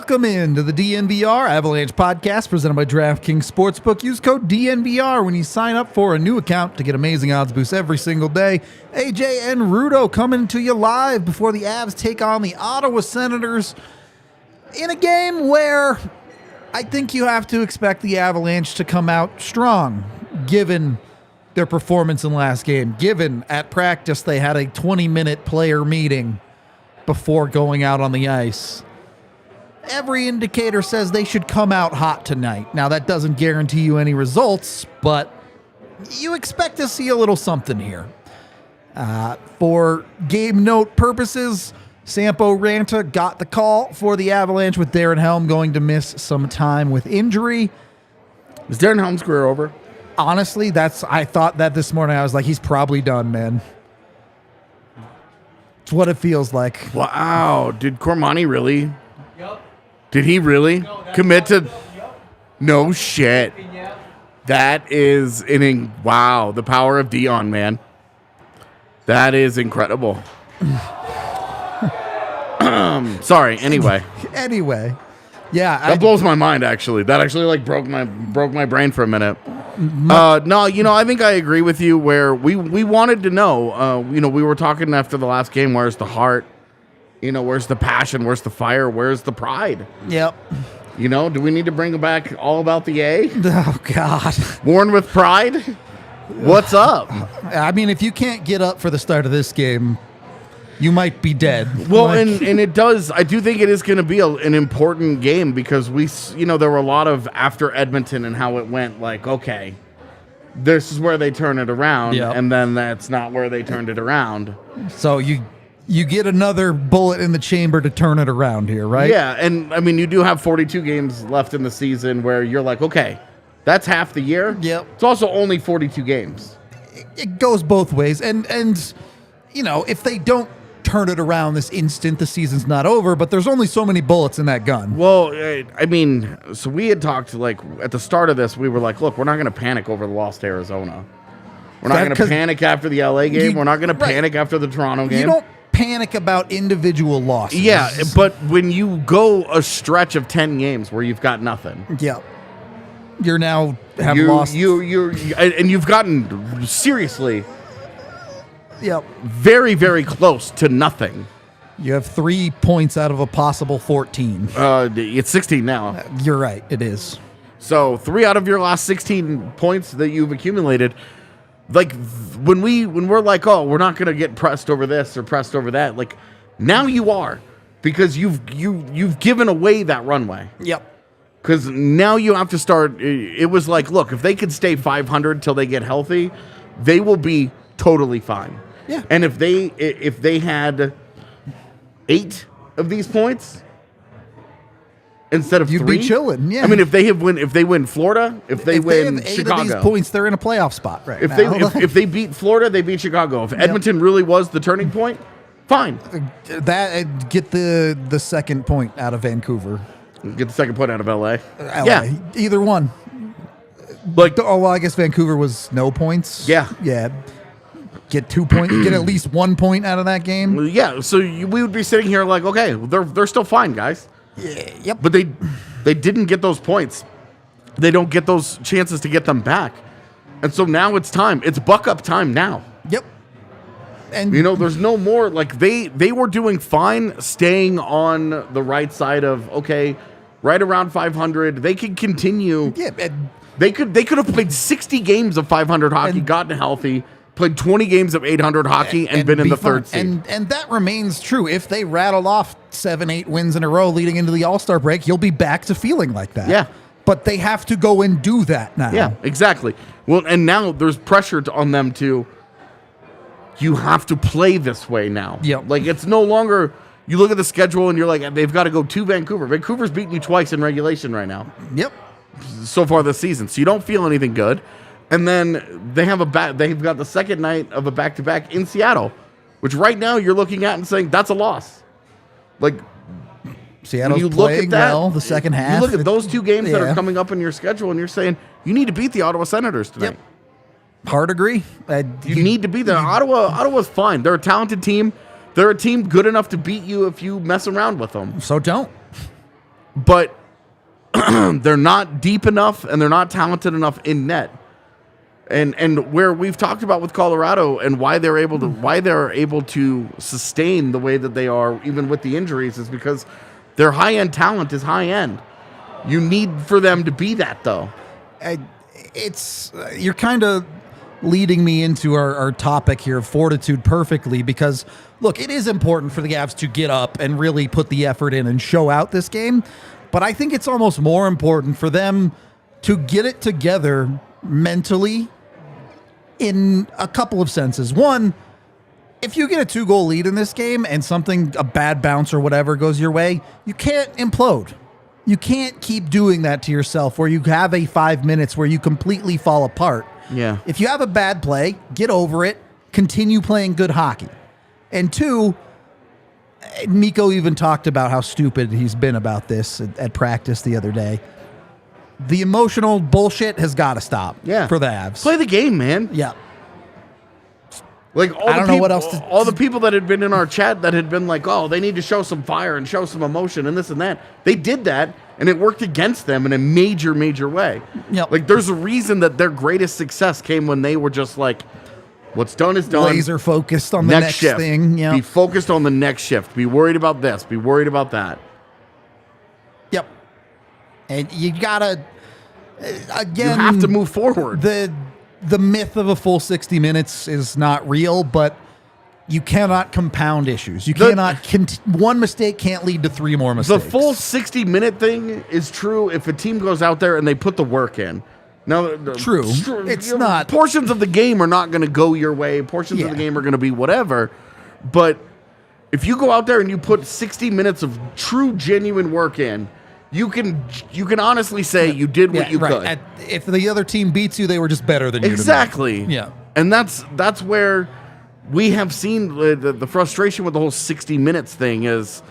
Welcome into the DNVR Avalanche podcast presented by DraftKings Sportsbook. Use code DNVR when you sign up for a new account to get amazing odds boosts every single day. AJ and Rudo coming to you live before the Avs take on the Ottawa Senators in a game where I think you have to expect the Avalanche to come out strong, given their performance in last game, given at practice they had a 20-minute player meeting before going out on the ice. Every indicator says they should come out hot tonight. Now, that doesn't guarantee you any results, but you expect to see a little something here. For game note purposes, Sampo Ranta got the call for the Avalanche with Darren Helm going to miss some time with injury. Is Darren Helm's career over? Honestly, I thought that this morning. I was like, he's probably done, man. It's what it feels like. Wow. Did Cormani really? Yep. Did he really commit to? Yep. No shit. That is wow. The power of Dion, man. That is incredible. Sorry. Anyway. Yeah. That blows my mind, actually. That actually broke my brain for a minute. No, I think I agree with you where we wanted to know, we were talking after the last game, where's the heart? Where's the passion? Where's the fire? Where's the pride? Yep. Do we need to bring back All About the A? Oh, God. Born with Pride? What's up? I mean, if you can't get up for the start of this game, you might be dead. Well, and it does. I do think it is going to be an important game because there were a lot of after Edmonton and how it went. Okay, this is where they turn it around, and then that's not where they turned it around. So you get another bullet in the chamber to turn it around here, right? Yeah, and I mean you do have 42 games left in the season where you're like, okay, that's half the year. Yep. It's also only 42 games. It goes both ways, and if they don't turn it around this instant, the season's not over, but there's only so many bullets in that gun. Well, I mean, so we had talked at the start of this, we were like, look, we're not going to panic over the loss to Arizona. We're not going to panic after the LA game. We're not going to panic after the Toronto game. You don't panic about individual losses. Yeah, but when you go a stretch of 10 games where you've got nothing. Yeah. You're now lost. And you've gotten seriously very, very close to nothing. You have 3 points out of a possible 14. It's 16 now. You're right. It is. So 3 out of your last 16 points that you've accumulated, when we're like, oh, we're not going to get pressed over this or pressed over that. Now you are, because you've given away that runway. Yep. Because now you have to start. It was like, look, if they could stay 500 till they get healthy, they will be totally fine. Yeah. And if they had 8 of these points instead of you'd 3, be chilling. Yeah. I mean, if they win Florida, if they win have 8 Chicago, of these points, they're in a playoff spot right if now. If they beat Florida, they beat Chicago. If Edmonton really was the turning point, fine. Get the second point out of Vancouver. Get the second point out of LA. Yeah, either one. I guess Vancouver was no points. Yeah. Get 2 points. Get at least 1 point out of that game. Yeah. So we would be sitting here like, okay, they're still fine, guys. Yeah, yep. But they didn't get those points. They don't get those chances to get them back, and so now it's time. It's buck up time now. Yep. And there's no more. They were doing fine, staying on the right side of right around 500. They could continue. Yeah. They could have played 60 games of 500 hockey, gotten healthy, played 20 games of 800 hockey, and been in the third seed. And that remains true. If they rattle off 7-8 wins in a row leading into the All-Star break, you'll be back to feeling like that. Yeah. But they have to go and do that now. Yeah, exactly. Well, and now there's pressure on them to. You have to play this way now. Yep. It's no longer. You look at the schedule and you're like, they've got to go to Vancouver. Vancouver's beaten you twice in regulation right now. Yep. So far this season, so you don't feel anything good. And then they've got the second night of a back-to-back in Seattle, which right now you're looking at and saying that's a loss. Seattle's playing well the second half. You look at those 2 games that are coming up in your schedule, and you're saying you need to beat the Ottawa Senators tonight. Yep. Hard agree. You need to beat them. Ottawa's fine. They're a talented team. They're a team good enough to beat you if you mess around with them. So don't. but they're not deep enough and they're not talented enough in net. And where we've talked about with Colorado and why they're able to sustain the way that they are, even with the injuries, is because their high-end talent is high-end. You need for them to be that, though. You're kind of leading me into our topic here of Fortitude perfectly, because, look, it is important for the Avs to get up and really put the effort in and show out this game, but I think it's almost more important for them to get it together mentally in a couple of senses. One, if you get a 2-goal lead in this game and a bad bounce or whatever goes your way, you can't implode. You can't keep doing that to yourself where you have a 5 minutes where you completely fall apart. Yeah. If you have a bad play, get over it, continue playing good hockey. And 2, Mikko even talked about how stupid he's been about this at practice the other day. The emotional bullshit has got to stop for the Avs. Play the game, man. Yeah. Like all the people that had been in our chat that had been like, oh, they need to show some fire and show some emotion and this and that. They did that, and it worked against them in a major, major way. Yep. Like, there's a reason that their greatest success came when they were just like, what's done is done. Laser focused on the next shift. thing. Yep. Be focused on the next shift. Be worried about this. Be worried about that. Yep. And you gotta, again, you have to move forward. The myth of a full 60 minutes is not real, but you cannot compound issues. You cannot. One mistake can't lead to 3 more mistakes. The full 60-minute thing is true if a team goes out there and they put the work in. Now, true. It's not. Portions of the game are not going to go your way. Portions of the game are going to be whatever. But if you go out there and you put 60 minutes of true, genuine work in, you can honestly say you did what you could. If the other team beats you, they were just better than you. Exactly. Yeah. And that's where we have seen the frustration with the whole 60 minutes thing is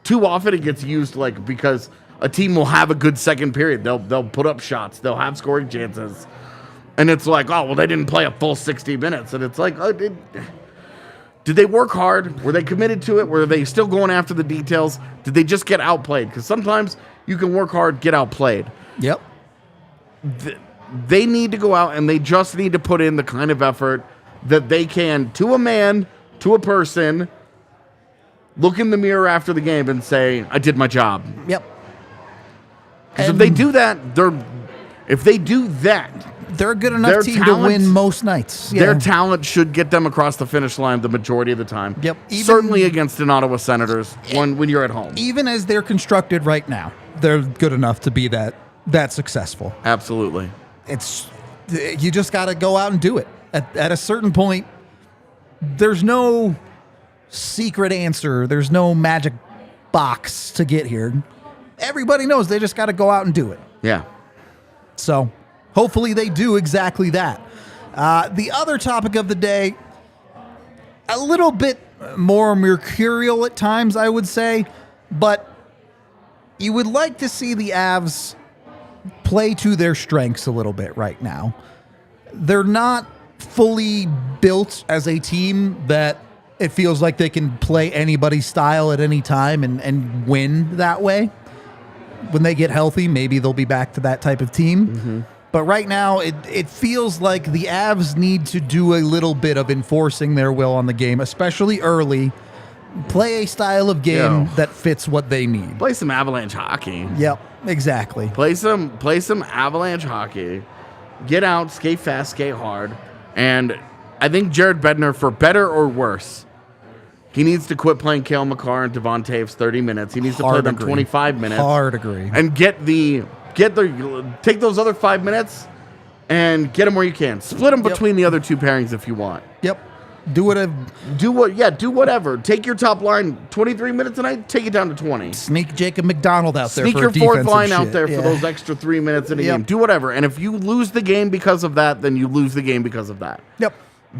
too often it gets used because a team will have a good second period. They'll put up shots. They'll have scoring chances. And it's like, oh, well, they didn't play a full 60 minutes. And it's like, oh, did they work hard? Were they committed to it? Were they still going after the details? Did they just get outplayed? Because sometimes you can work hard, get outplayed. Yep. They need to go out and they just need to put in the kind of effort that they can, to a man, to a person, look in the mirror after the game and say, I did my job. Yep. Because if they do that, they're a good enough team to win most nights. Yeah. Their talent should get them across the finish line the majority of the time. Yep. Certainly against an Ottawa Senators when you're at home. Even as they're constructed right now, they're good enough to be that successful. Absolutely. You just got to go out and do it. At a certain point, there's no secret answer. There's no magic box to get here. Everybody knows they just got to go out and do it. Yeah. So hopefully they do exactly that. The other topic of the day, a little bit more mercurial at times, I would say, but you would like to see the Avs play to their strengths a little bit right now. They're not fully built as a team that it feels like they can play anybody's style at any time and win that way. When they get healthy, maybe they'll be back to that type of team. Mm-hmm. But right now, it feels like the Avs need to do a little bit of enforcing their will on the game, especially early. Play a style of game that fits what they need. Play some Avalanche hockey. Yep, exactly. Play some Avalanche hockey. Get out, skate fast, skate hard. And I think Jared Bednar, for better or worse, he needs to quit playing Cale Makar and Devon Taves 30 minutes. He needs to play them 25 minutes. Hard agree. And take those other 5 minutes and get them where you can. Split them between the other 2 pairings if you want. Yep. Do whatever. Take your top line 23 minutes a night, take it down to 20. Sneak Jacob McDonald out there. Sneak your fourth line out there for those extra 3 minutes in a game. Do whatever. And if you lose the game because of that, then you lose the game because of that. Yep.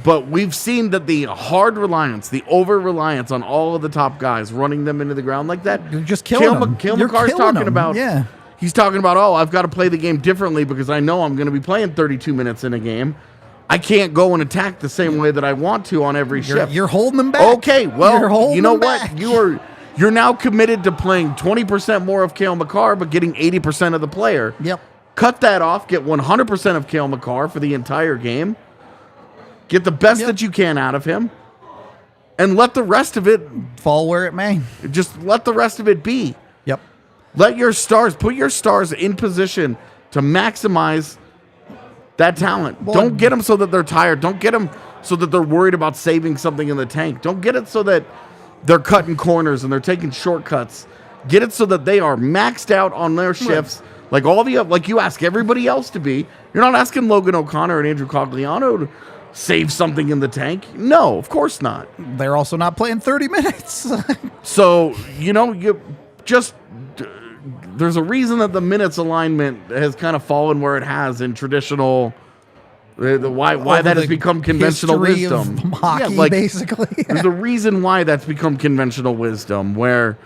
But we've seen that the hard reliance, the over-reliance on all of the top guys, running them into the ground like that. You're just killing them. Cale Makar's talking about. Yeah. He's talking about, I've got to play the game differently because I know I'm going to be playing 32 minutes in a game. I can't go and attack the same way that I want to on every shift. You're holding them back. Okay, well, you know what? You're now committed to playing 20% more of Cale Makar, but getting 80% of the player. Yep. Cut that off. Get 100% of Cale Makar for the entire game. Get the best that you can out of him. And let the rest of it fall where it may. Just let the rest of it be. Yep. Let your stars, put your stars in position to maximize that talent. Well, don't get them so that they're tired. Don't get them so that they're worried about saving something in the tank. Don't get it so that they're cutting corners and they're taking shortcuts. Get it so that they are maxed out on their shifts, like like you ask everybody else to be. You're not asking Logan O'Connor and Andrew Cogliano to save something in the tank. No, of course not. They're also not playing 30 minutes. So, there's a reason that the minutes alignment has kind of fallen where it has in traditional. Why that has become conventional wisdom. Of hockey, basically. There's a reason why that's become conventional wisdom, where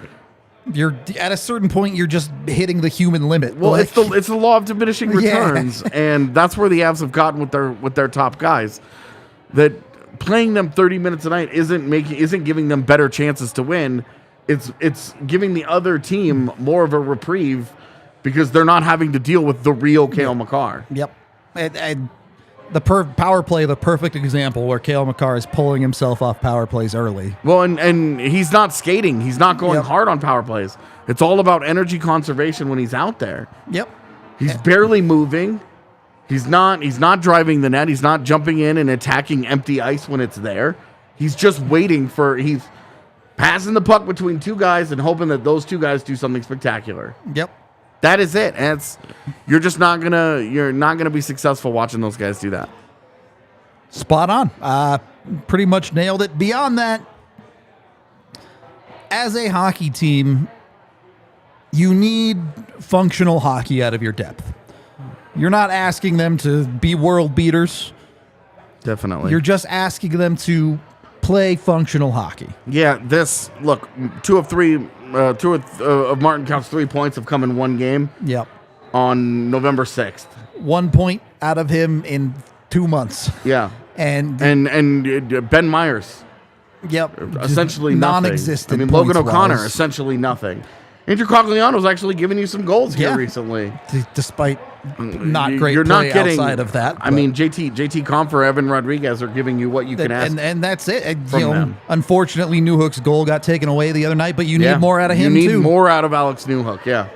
you're at a certain point, you're just hitting the human limit. Well, it's the law of diminishing returns, and that's where the Avs have gotten with their top guys. That playing them 30 minutes a night isn't giving them better chances to win. It's giving the other team more of a reprieve because they're not having to deal with the real Cale Makar. Yep. And the power play, the perfect example where Cale Makar is pulling himself off power plays early. Well, and he's not skating. He's not going hard on power plays. It's all about energy conservation when he's out there. Yep. He's barely moving. He's not driving the net. He's not jumping in and attacking empty ice when it's there. He's just waiting he's passing the puck between two guys and hoping that those two guys do something spectacular. Yep. That is it. And you're not gonna be successful watching those guys do that. Spot on. Pretty much nailed it. Beyond that, as a hockey team, you need functional hockey out of your depth. You're not asking them to be world beaters. Definitely. You're just asking them to play functional hockey. Yeah, two of Martin Count's 3 points have come in one game. Yep. On November 6th. 1 point out of him in 2 months. Yeah. And Ben Myers. Yep. Essentially non-existent. I mean, Logan O'Connor, essentially nothing. Andrew Cogliano's actually giving you some goals here recently. Despite not great play outside of that. I mean, JT Compher, Evan Rodriguez are giving you what you can ask. And that's it. Unfortunately, Newhook's goal got taken away the other night, but you need more out of him, too. You need more out of Alex Newhook,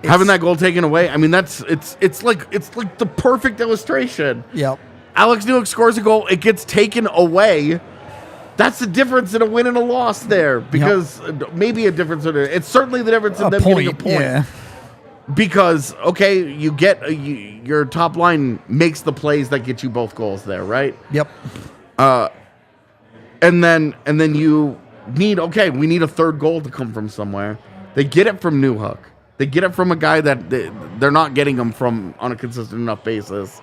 having that goal taken away, I mean, it's like the perfect illustration. Yep. Alex Newhook scores a goal, it gets taken away. That's the difference in a win and a loss there, because maybe a difference it's certainly the difference in them getting a point. Yeah. Because you get your top line makes the plays that get you both goals there, right? Yep. And then you need we need a third goal to come from somewhere. They get it from Newhook. They get it from a guy that they're not getting them from on a consistent enough basis.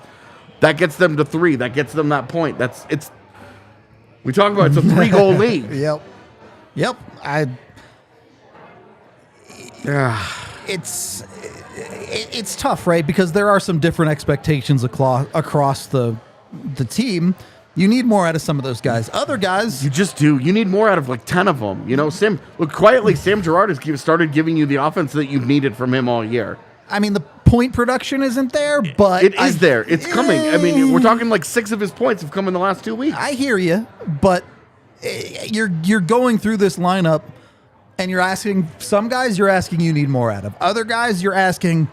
That gets them to 3. That gets them that point. We talk about it's a 3-goal league. Yep. It's tough, right? Because there are some different expectations across the team. You need more out of some of those guys. Other guys, you just do. You need more out of 10 of them. Sam Girard has started giving you the offense that you've needed from him all year. I mean, the point production isn't there, but it is there. It's coming. I mean, we're talking 6 of his points have come in the last 2 weeks. I hear you, but you're going through this lineup and you're asking some guys. You're asking you need more out of. Other guys, you're asking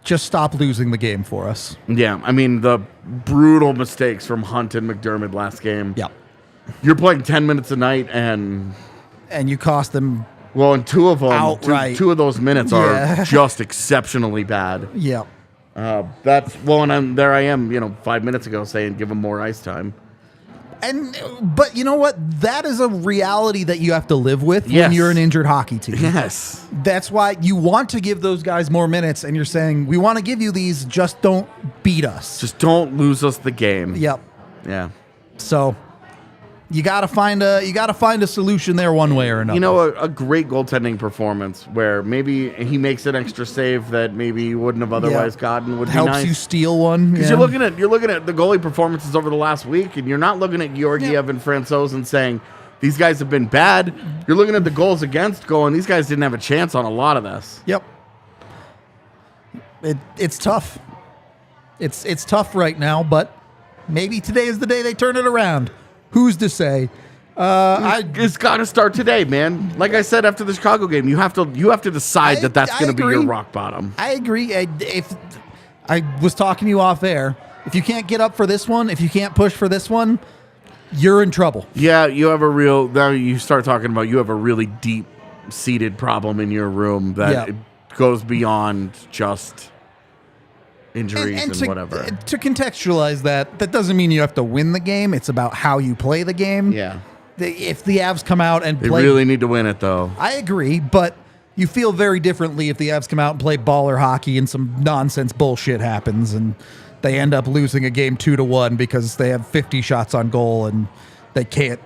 just stop losing the game for us. Yeah, I mean the brutal mistakes from Hunt and McDermott last game. Yeah, you're playing 10 minutes a night and you cost them. Well, and 2 of them, outright. two of those minutes are just exceptionally bad. Yeah. And there I am, 5 minutes ago saying give them more ice time. But you know what? That is a reality that you have to live with when you're an injured hockey team. Yes. That's why you want to give those guys more minutes, and you're saying, we want to give you these, just don't beat us. Just don't lose us the game. Yep. Yeah. So you gotta find a solution there one way or another. A great goaltending performance where maybe he makes an extra save that maybe you wouldn't have otherwise gotten would helps be nice. You steal one. Because you're looking at the goalie performances over the last week, and you're not looking at Georgiev and Francouz and saying, These guys have been bad. You're looking at the goals against going, these guys didn't have a chance on a lot of this. Yep. It's tough. It's tough right now, but maybe today is the day they turn it around. Who's to say? It's got to start today, man. Like I said after the Chicago game, you have to decide that's going to be your rock bottom. I agree. If I was talking to you off air, if you can't get up for this one, if you can't push for this one, you're in trouble. Yeah, you have a real. Now you start talking about you have a really deep seated problem in your room that it goes beyond just injuries and whatever. To contextualize that doesn't mean you have to win the game. It's about how you play the game. Yeah. If the Avs come out and they play, really need to win it, though. I agree, but you feel very differently if the Avs come out and play baller hockey and some nonsense bullshit happens and they end up losing a game 2-1 because they have 50 shots on goal and they can't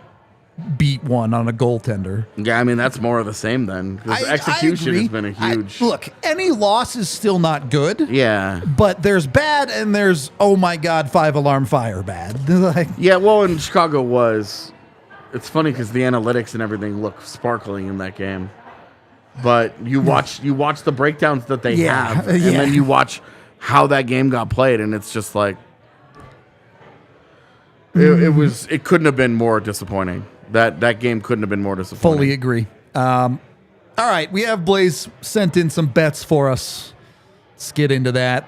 beat one on a goaltender. Yeah, I mean, that's more of the same then. Because execution has been a huge... Look, any loss is still not good. Yeah. But there's bad and there's, oh my God, 5-alarm fire bad. Yeah, well, in Chicago was... It's funny because the analytics and everything look sparkling in that game. But you watch the breakdowns that they have, and then you watch how that game got played, and it's just like... It couldn't have been more disappointing. That game couldn't have been more disappointing. Fully agree. All right, we have Blaze sent in some bets for us. Let's get into that.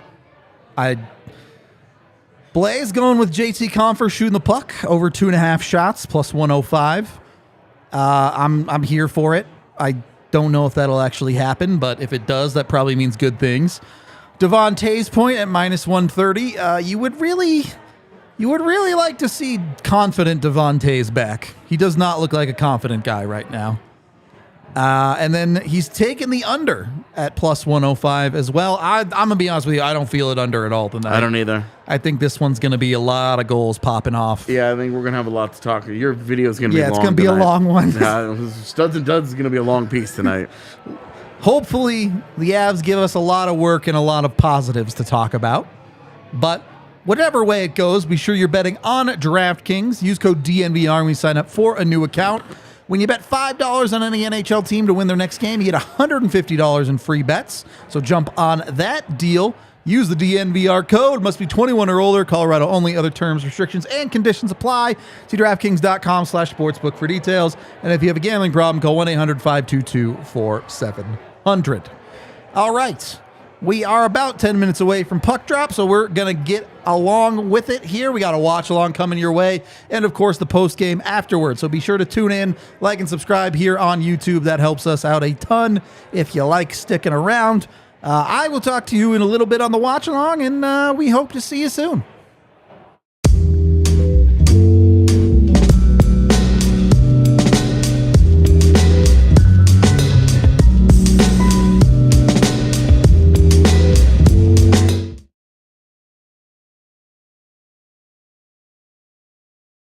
Blaze going with JT Compher shooting the puck over 2.5 shots plus 105. I'm here for it. I don't know if that'll actually happen, but if it does, that probably means good things. Devon Toews point at minus 130. You would really like to see confident Devon Toews back. He does not look like a confident guy right now. And then he's taken the under at plus 105 as well. I'm going to be honest with you. I don't feel it under at all tonight. I don't either. I think this one's going to be a lot of goals popping off. Yeah, I think we're going to have a lot to talk. Your video is going to be long. Yeah, it's going to be a long one. Studs and Duds is going to be a long piece tonight. Hopefully, the Avs give us a lot of work and a lot of positives to talk about. But whatever way it goes, be sure you're betting on DraftKings. Use code DNVR when you sign up for a new account. When you bet $5 on any NHL team to win their next game, you get $150 in free bets. So jump on that deal. Use the DNVR code. Must be 21 or older. Colorado only. Other terms, restrictions, and conditions apply. See DraftKings.com/sportsbook for details. And if you have a gambling problem, call 1-800-522-4700. All right. We are about 10 minutes away from puck drop, so we're going to get along with it here. We got a watch along coming your way, and of course the post game afterwards. So be sure to tune in, like, and subscribe here on YouTube. That helps us out a ton if you like sticking around. I will talk to you in a little bit on the watch along, and we hope to see you soon.